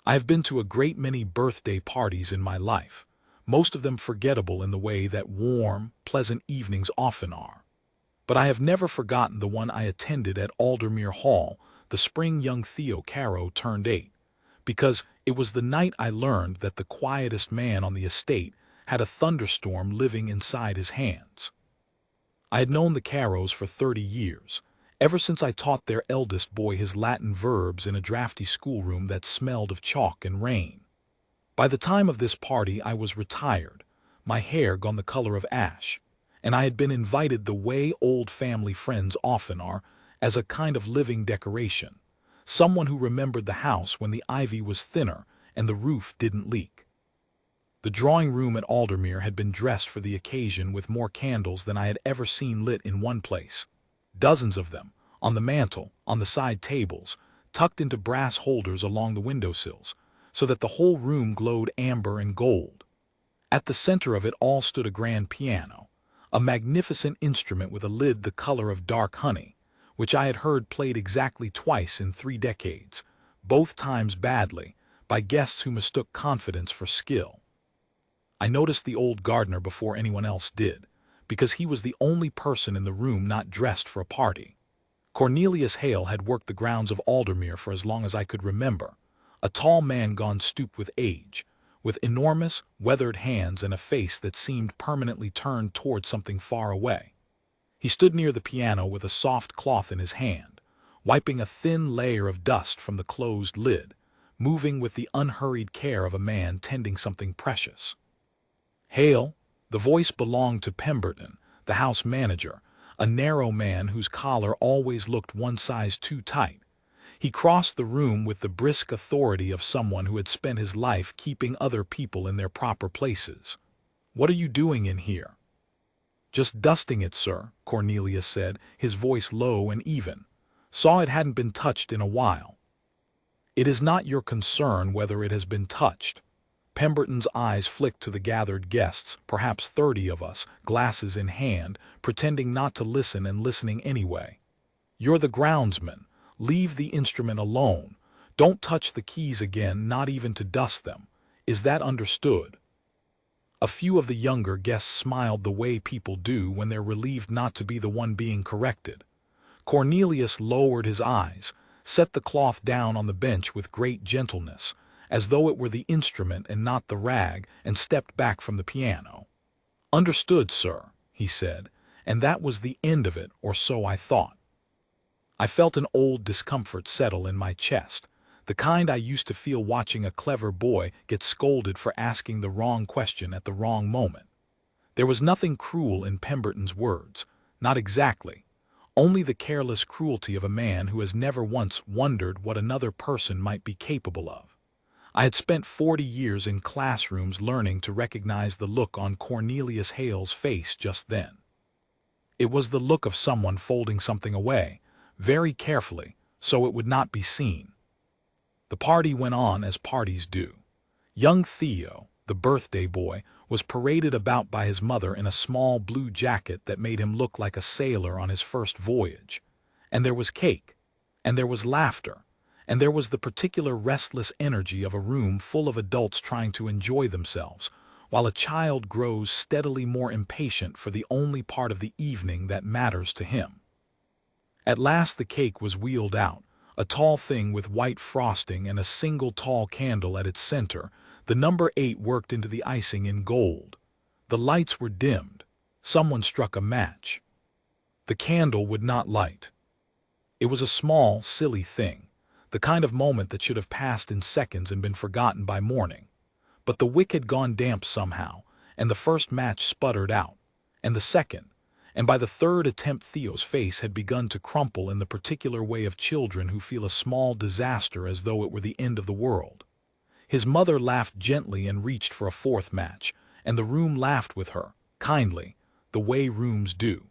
I have been to a great many birthday parties in my life, most of them forgettable in the way that warm, pleasant evenings often are. But I have never forgotten the one I attended at Aldermere Hall the spring young Theo Caro turned 8, because it was the night I learned that the quietest man on the estate had a thunderstorm living inside his hands. I had known the Caros for 30 years, ever since I taught their eldest boy his Latin verbs in a drafty schoolroom that smelled of chalk and rain. By the time of this party I was retired, my hair gone the color of ash, and I had been invited the way old family friends often are, as a kind of living decoration, someone who remembered the house when the ivy was thinner and the roof didn't leak. The drawing room at Aldermere had been dressed for the occasion with more candles than I had ever seen lit in one place. Dozens of them, on the mantel, on the side tables, tucked into brass holders along the windowsills, so that the whole room glowed amber and gold. At the center of it all stood a grand piano, a magnificent instrument with a lid the color of dark honey, which I had heard played exactly twice in 3 decades, both times badly, by guests who mistook confidence for skill. I noticed the old gardener before anyone else did, because he was the only person in the room not dressed for a party. Cornelius Hale had worked the grounds of Aldermere for as long as I could remember, a tall man gone stooped with age, with enormous, weathered hands and a face that seemed permanently turned toward something far away. He stood near the piano with a soft cloth in his hand, wiping a thin layer of dust from the closed lid, moving with the unhurried care of a man tending something precious. Hale, the voice belonged to Pemberton, the house manager, a narrow man whose collar always looked one size too tight. He crossed the room with the brisk authority of someone who had spent his life keeping other people in their proper places. "What are you doing in here?" "Just dusting it, sir," Cornelius said, his voice low and even. "Saw it hadn't been touched in a while." "It is not your concern whether it has been touched." Pemberton's eyes flicked to the gathered guests, perhaps 30 of us, glasses in hand, pretending not to listen and listening anyway. "You're the groundsman. Leave the instrument alone. Don't touch the keys again, not even to dust them. Is that understood?" A few of the younger guests smiled the way people do when they're relieved not to be the one being corrected. Cornelius lowered his eyes, set the cloth down on the bench with great gentleness, as though it were the instrument and not the rag, and stepped back from the piano. "Understood, sir," he said, and that was the end of it, or so I thought. I felt an old discomfort settle in my chest, the kind I used to feel watching a clever boy get scolded for asking the wrong question at the wrong moment. There was nothing cruel in Pemberton's words, not exactly, only the careless cruelty of a man who has never once wondered what another person might be capable of. I had spent 40 years in classrooms learning to recognize the look on Cornelius Hale's face just then. It was the look of someone folding something away, very carefully, so it would not be seen. The party went on as parties do. Young Theo, the birthday boy, was paraded about by his mother in a small blue jacket that made him look like a sailor on his first voyage. And there was cake, and there was laughter, and there was the particular restless energy of a room full of adults trying to enjoy themselves, while a child grows steadily more impatient for the only part of the evening that matters to him. At last the cake was wheeled out, a tall thing with white frosting and a single tall candle at its center, the number 8 worked into the icing in gold. The lights were dimmed. Someone struck a match. The candle would not light. It was a small, silly thing, the kind of moment that should have passed in seconds and been forgotten by morning. But the wick had gone damp somehow, and the first match sputtered out, and the second, and by the third attempt Theo's face had begun to crumple in the particular way of children who feel a small disaster as though it were the end of the world. His mother laughed gently and reached for a 4th match, and the room laughed with her, kindly, the way rooms do.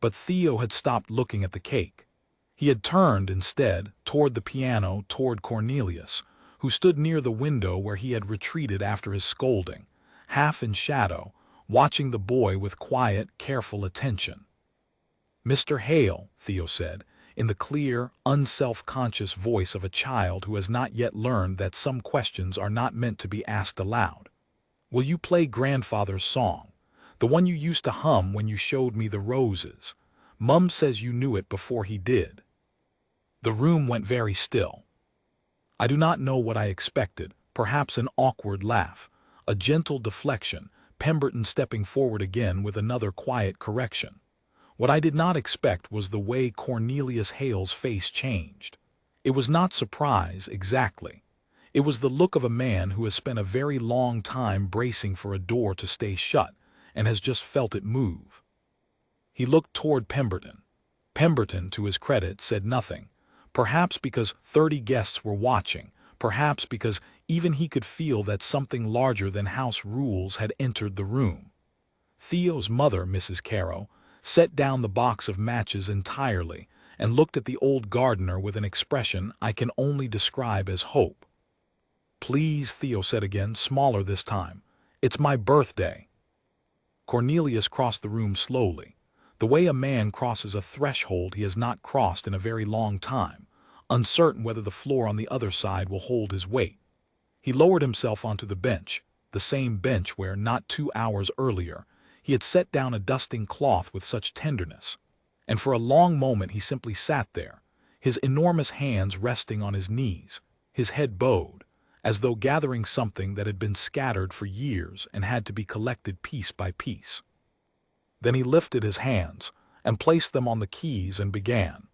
But Theo had stopped looking at the cake. He had turned, instead, toward the piano, toward Cornelius, who stood near the window where he had retreated after his scolding, half in shadow, watching the boy with quiet, careful attention. "Mr. Hale," Theo said, in the clear, unself-conscious voice of a child who has not yet learned that some questions are not meant to be asked aloud. "Will you play grandfather's song? The one you used to hum when you showed me the roses. Mum says you knew it before he did." The room went very still. I do not know what I expected, perhaps an awkward laugh, a gentle deflection, Pemberton stepping forward again with another quiet correction. What I did not expect was the way Cornelius Hale's face changed. It was not surprise, exactly. It was the look of a man who has spent a very long time bracing for a door to stay shut, and has just felt it move. He looked toward Pemberton. Pemberton, to his credit, said nothing, perhaps because 30 guests were watching, perhaps because even he could feel that something larger than house rules had entered the room. Theo's mother, Mrs. Caro, set down the box of matches entirely and looked at the old gardener with an expression I can only describe as hope. "Please," Theo said again, smaller this time. "It's my birthday." Cornelius crossed the room slowly, the way a man crosses a threshold he has not crossed in a very long time, uncertain whether the floor on the other side will hold his weight. He lowered himself onto the bench, the same bench where, not 2 hours earlier, he had set down a dusting cloth with such tenderness, and for a long moment he simply sat there, his enormous hands resting on his knees, his head bowed, as though gathering something that had been scattered for years and had to be collected piece by piece. Then he lifted his hands and placed them on the keys and began.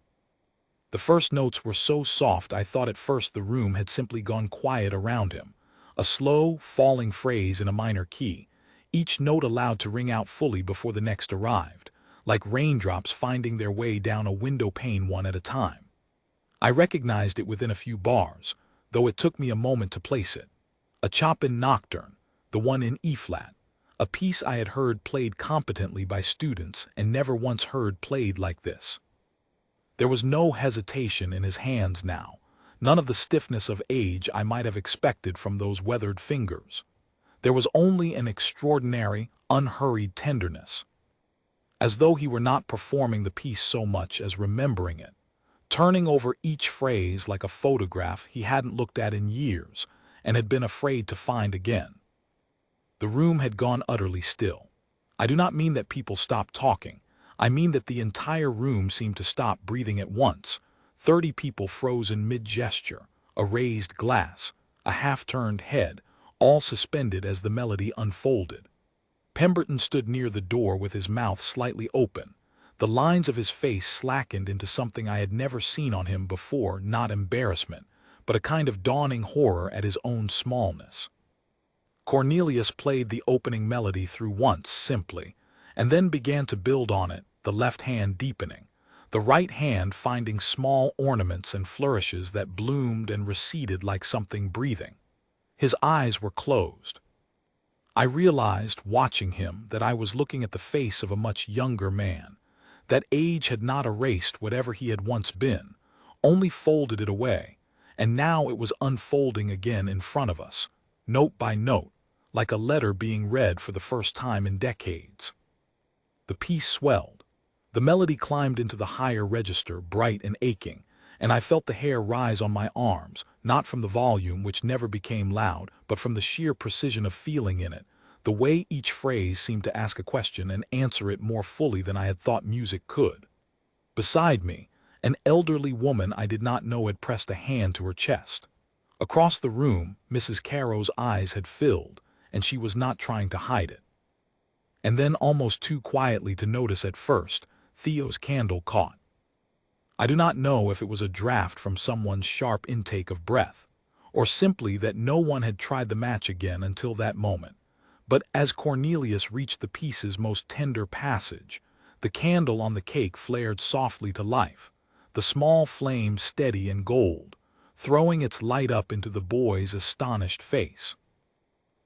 The first notes were so soft I thought at first the room had simply gone quiet around him, a slow, falling phrase in a minor key, each note allowed to ring out fully before the next arrived, like raindrops finding their way down a window pane one at a time. I recognized it within a few bars, though it took me a moment to place it. A Chopin nocturne, the one in E-flat, a piece I had heard played competently by students and never once heard played like this. There was no hesitation in his hands now, none of the stiffness of age I might have expected from those weathered fingers. There was only an extraordinary, unhurried tenderness, as though he were not performing the piece so much as remembering it, turning over each phrase like a photograph he hadn't looked at in years and had been afraid to find again. The room had gone utterly still. I do not mean that people stopped talking. I mean that the entire room seemed to stop breathing at once. 30 people frozen mid-gesture, a raised glass, a half-turned head, all suspended as the melody unfolded. Pemberton stood near the door with his mouth slightly open. The lines of his face slackened into something I had never seen on him before, not embarrassment, but a kind of dawning horror at his own smallness. Cornelius played the opening melody through once, simply, and then began to build on it, the left hand deepening, the right hand finding small ornaments and flourishes that bloomed and receded like something breathing. His eyes were closed. I realized, watching him, that I was looking at the face of a much younger man, that age had not erased whatever he had once been, only folded it away, and now it was unfolding again in front of us, note by note, like a letter being read for the first time in decades. The piece swelled. The melody climbed into the higher register, bright and aching, and I felt the hair rise on my arms, not from the volume, which never became loud, but from the sheer precision of feeling in it, the way each phrase seemed to ask a question and answer it more fully than I had thought music could. Beside me, an elderly woman I did not know had pressed a hand to her chest. Across the room, Mrs. Caro's eyes had filled, and she was not trying to hide it. And then, almost too quietly to notice at first, Theo's candle caught. I do not know if it was a draft from someone's sharp intake of breath, or simply that no one had tried the match again until that moment, but as Cornelius reached the piece's most tender passage, the candle on the cake flared softly to life, the small flame steady and gold, throwing its light up into the boy's astonished face.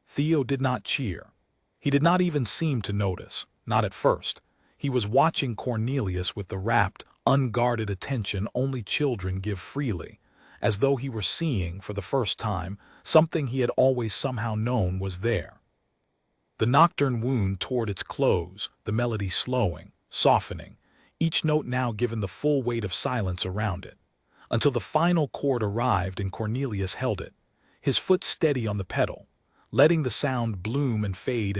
Theo did not cheer. He did not even seem to notice, not at first. He was watching Cornelius with the rapt, unguarded attention only children give freely, as though he were seeing, for the first time, something he had always somehow known was there. The nocturne wound toward its close, the melody slowing, softening, each note now given the full weight of silence around it, until the final chord arrived and Cornelius held it, his foot steady on the pedal, letting the sound bloom and fade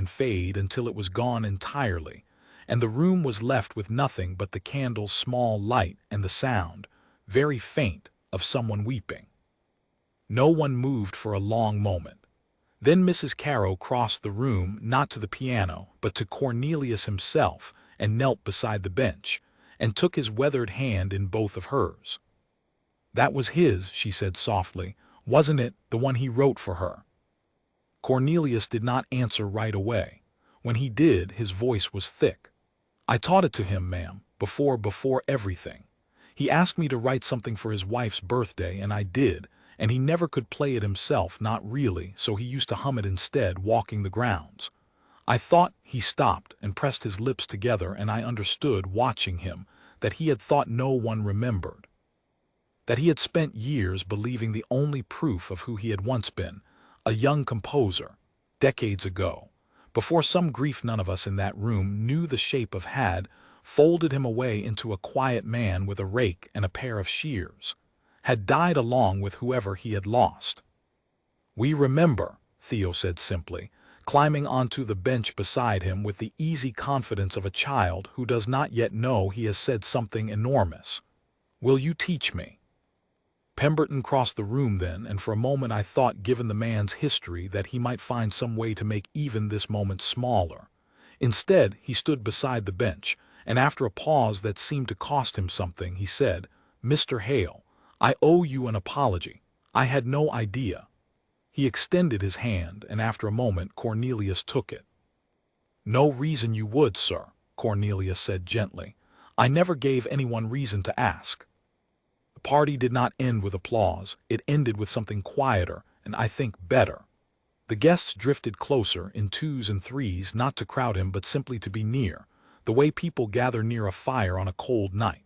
until it was gone entirely, and the room was left with nothing but the candle's small light and the sound, very faint, of someone weeping. No one moved for a long moment. Then Mrs. Carrow crossed the room, not to the piano, but to Cornelius himself, and knelt beside the bench, and took his weathered hand in both of hers. "That was his," she said softly, "wasn't it, the one he wrote for her?" Cornelius did not answer right away. When he did, his voice was thick. "I taught it to him, ma'am, before everything. He asked me to write something for his wife's birthday, and I did, and he never could play it himself, not really, so he used to hum it instead, walking the grounds. I thought," he stopped and pressed his lips together, and I understood, watching him, that he had thought no one remembered. That he had spent years believing the only proof of who he had once been, a young composer, decades ago, before some grief none of us in that room knew the shape of had folded him away into a quiet man with a rake and a pair of shears, had died along with whoever he had lost. "We remember," Theo said simply, climbing onto the bench beside him with the easy confidence of a child who does not yet know he has said something enormous. "Will you teach me?" Pemberton crossed the room then, and for a moment I thought, given the man's history, that he might find some way to make even this moment smaller. Instead, he stood beside the bench, and after a pause that seemed to cost him something, he said, "Mr. Hale, I owe you an apology. I had no idea." He extended his hand, and after a moment Cornelius took it. "No reason you would, sir," Cornelius said gently. "I never gave anyone reason to ask." The party did not end with applause. It ended with something quieter, and I think better. The guests drifted closer, in twos and threes, not to crowd him but simply to be near, the way people gather near a fire on a cold night.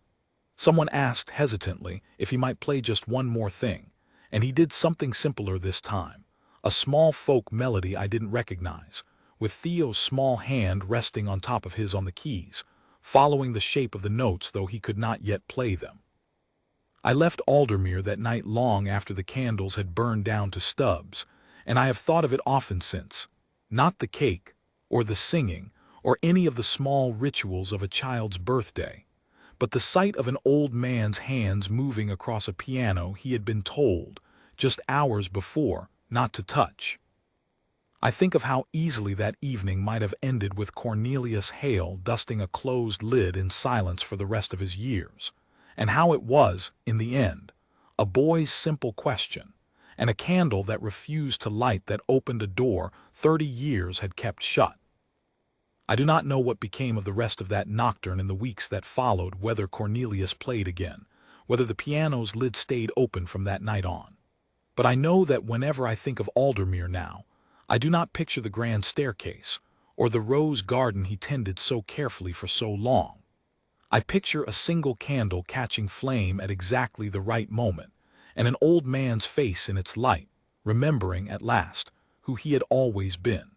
Someone asked hesitantly if he might play just one more thing, and he did something simpler this time, a small folk melody I didn't recognize, with Theo's small hand resting on top of his on the keys, following the shape of the notes though he could not yet play them. I left Aldermere that night long after the candles had burned down to stubs, and I have thought of it often since. Not the cake, or the singing, or any of the small rituals of a child's birthday, but the sight of an old man's hands moving across a piano he had been told, just hours before, not to touch. I think of how easily that evening might have ended with Cornelius Hale dusting a closed lid in silence for the rest of his years, and how it was, in the end, a boy's simple question, and a candle that refused to light that opened a door 30 years had kept shut. I do not know what became of the rest of that nocturne in the weeks that followed, whether Cornelius played again, whether the piano's lid stayed open from that night on. But I know that whenever I think of Aldermere now, I do not picture the grand staircase, or the rose garden he tended so carefully for so long. I picture a single candle catching flame at exactly the right moment, and an old man's face in its light, remembering, at last, who he had always been.